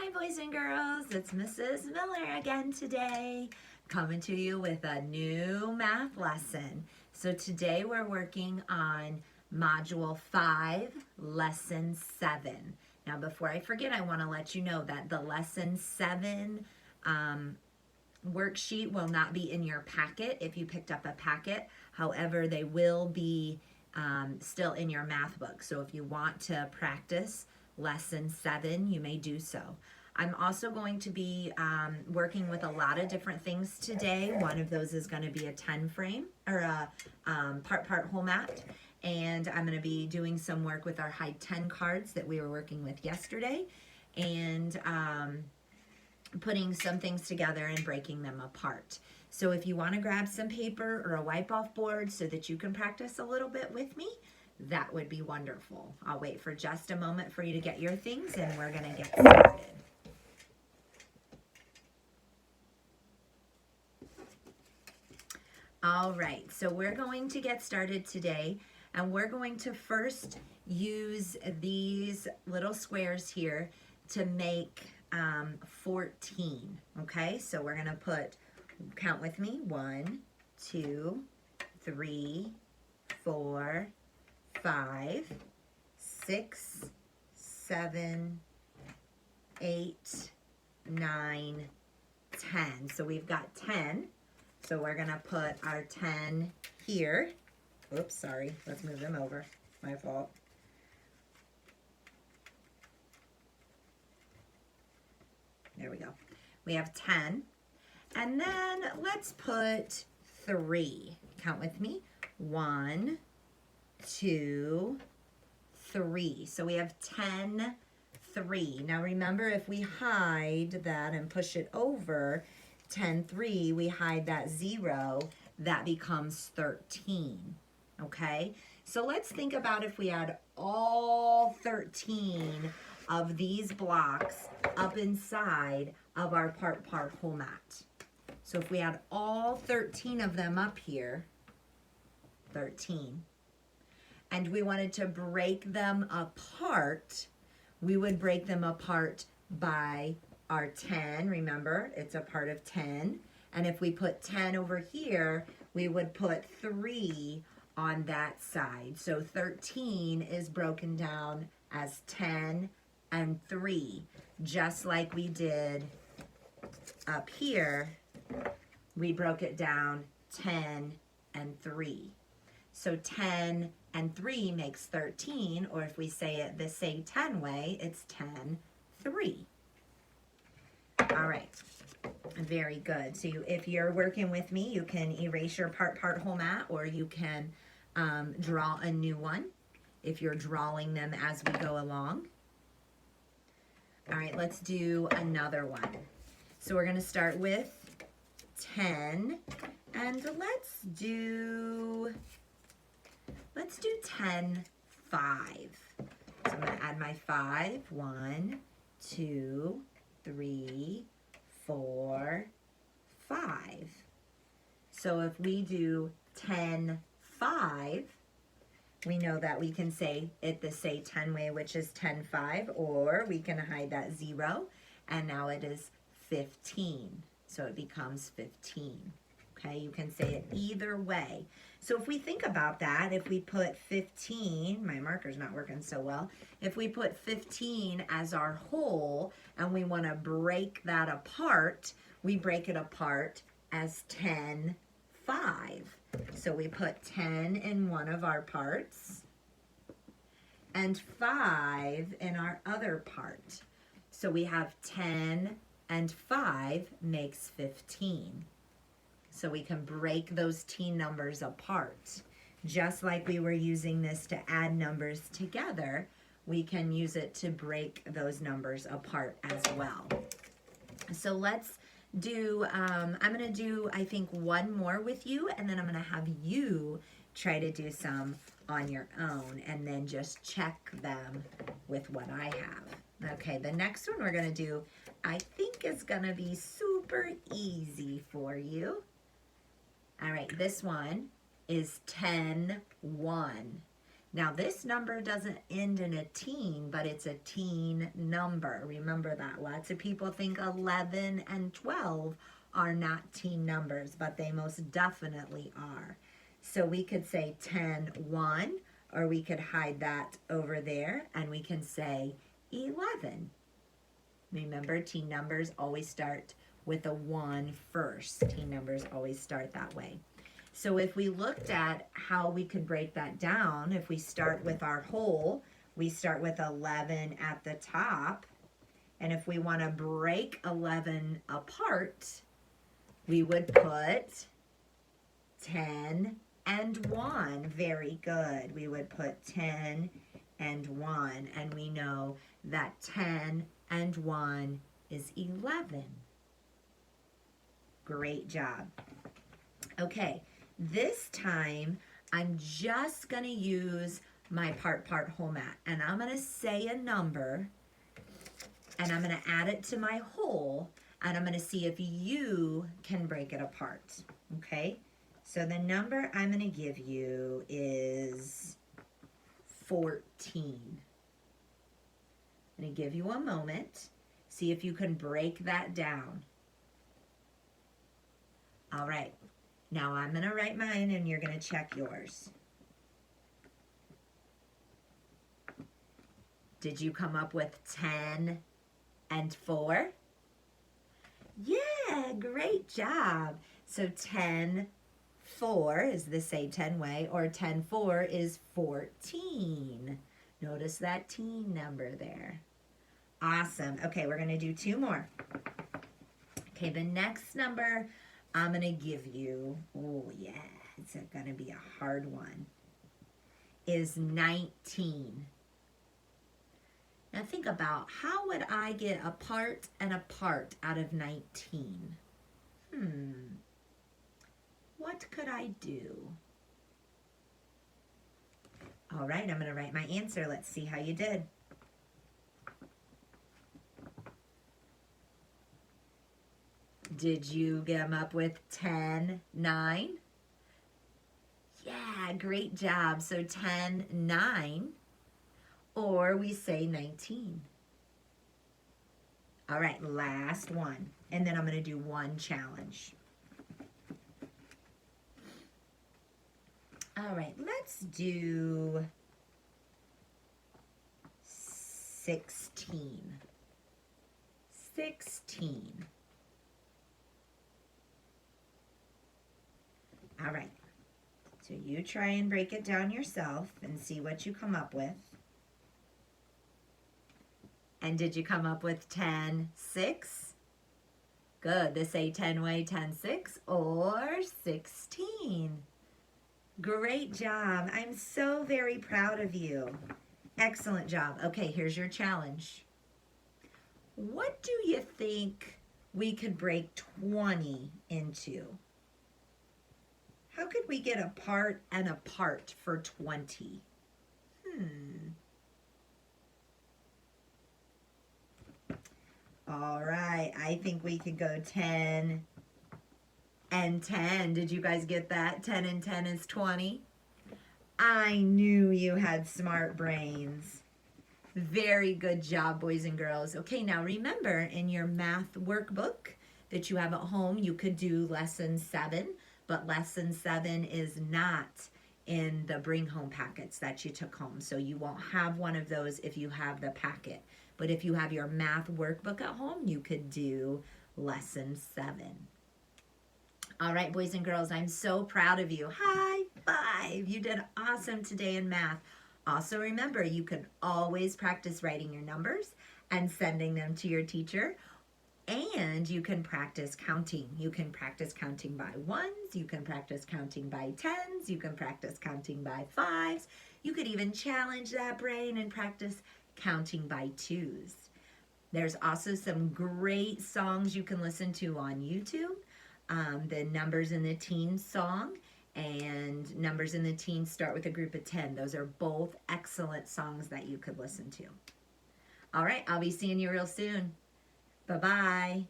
Hi boys and girls, it's Mrs. Miller again today, coming to you with a new math lesson. So today we're working on Module 5, Lesson 7. Now before I forget, I want to let you know that the Lesson 7 worksheet will not be in your packet if you picked up a packet. However, they will be still in your math book. So if you want to practice Lesson 7, you may do so. I'm also going to be working with a lot of different things today. One of those is going to be a 10 frame or a part whole mat. And I'm going to be doing some work with our hide 10 cards that we were working with yesterday. And putting some things together and breaking them apart. So if you want to grab some paper or a wipe off board so that you can practice a little bit with me, that would be wonderful. I'll wait for just a moment for you to get your things and we're going to get started. All right, so we're going to get started today and we're going to first use these little squares here to make 14, okay? So we're gonna count with me, 1, 2, 3, 4, 5, 6, 7, 8, 9, 10. So we've got 10. So we're gonna put our 10 here. Oops, sorry, let's move them over, my fault. There we go. We have 10. And then let's put 3. Count with me. 1, 2, 3. So we have 10, 3. Now remember, if we hide that and push it over, 10, 3, we hide that 0, that becomes 13. Okay? So let's think about if we had all 13 of these blocks up inside of our part whole mat. So if we had all 13 of them up here, 13, and we wanted to break them apart, we would break them apart by our 10. Remember, it's a part of 10. And if we put 10 over here, we would put 3 on that side. So 13 is broken down as 10 and 3, just like we did up here. We broke it down 10 and 3. So 10 and 3 makes 13, or if we say it the say 10 way, it's 10, 3. All right, very good. So if you're working with me, you can erase your part whole mat, or you can draw a new one if you're drawing them as we go along. All right, let's do another one. So we're gonna start with 10, and let's do 10, 5. So I'm gonna add my 5, 1, 2, 3, 4, 5. So if we do 10, 5, we know that we can say it the say 10 way, which is 10, 5, or we can hide that 0, and now it is 15. So it becomes 15. Okay, you can say it either way. So if we think about that, if we put 15, my marker's not working so well, if we put 15 as our whole and we want to break that apart, we break it apart as 10, 5. So we put 10 in one of our parts and 5 in our other part. So we have 10 and 5 makes 15. So we can break those teen numbers apart. Just like we were using this to add numbers together, we can use it to break those numbers apart as well. So let's do, I'm going to do, I think, one more with you, and then I'm going to have you try to do some on your own, and then just check them with what I have. Okay, the next one we're going to do, I think is going to be super easy for you. All right, this one is 10, 1. Now this number doesn't end in a teen, but it's a teen number. Remember that. Lots of people think 11 and 12 are not teen numbers, but they most definitely are. So we could say 10, 1, or we could hide that over there and we can say 11. Remember, teen numbers always start with a 1 first. Teen numbers always start that way. So if we looked at how we could break that down, if we start with our whole, we start with 11 at the top. And if we want to break 11 apart, we would put 10 and 1. Very good. We would put 10 and 1. And we know that 10 and 1 is 11. Great job. Okay. This time, I'm just going to use my part whole mat. And I'm going to say a number, and I'm going to add it to my whole, and I'm going to see if you can break it apart. Okay? So the number I'm going to give you is 14. I'm going to give you a moment. See if you can break that down. All right. Now I'm going to write mine and you're going to check yours. Did you come up with 10 and 4? Yeah, great job. So 10, 4 is the say 10 way, or 10, 4 is 14. Notice that teen number there. Awesome. Okay, we're going to do 2 more. Okay, the next number I'm going to give you, oh yeah, it's going to be a hard one, is 19. Now think about, how would I get a part and a part out of 19? What could I do? All right, I'm going to write my answer. Let's see how you did. Did you come up with 10, 9? Yeah, great job. So 10, 9, or we say 19. All right, last one. And then I'm going to do one challenge. All right, let's do 16. 16. All right, so you try and break it down yourself and see what you come up with. And did you come up with 10, 6? Good, this say 10 way, 10, 6, or 16. Great job. I'm so very proud of you. Excellent job. Okay, here's your challenge. What do you think we could break 20 into? How could we get a part and a part for 20? All right, I think we could go 10 and 10. Did you guys get that? 10 and 10 is 20. I knew you had smart brains. Very good job, boys and girls. Okay, now remember, in your math workbook that you have at home, you could do lesson 7. But lesson 7 is not in the bring home packets that you took home. So you won't have one of those if you have the packet. But if you have your math workbook at home, you could do lesson 7. All right, boys and girls, I'm so proud of you. High five. You did awesome today in math. Also remember, you can always practice writing your numbers and sending them to your teacher. And you can practice counting. You can practice counting by 1s. You can practice counting by 10s. You can practice counting by 5s. You could even challenge that brain and practice counting by 2s. There's also some great songs you can listen to on YouTube. The Numbers in the Teens song and Numbers in the Teens Start with a Group of 10. Those are both excellent songs that you could listen to. All right, I'll be seeing you real soon. Bye-bye.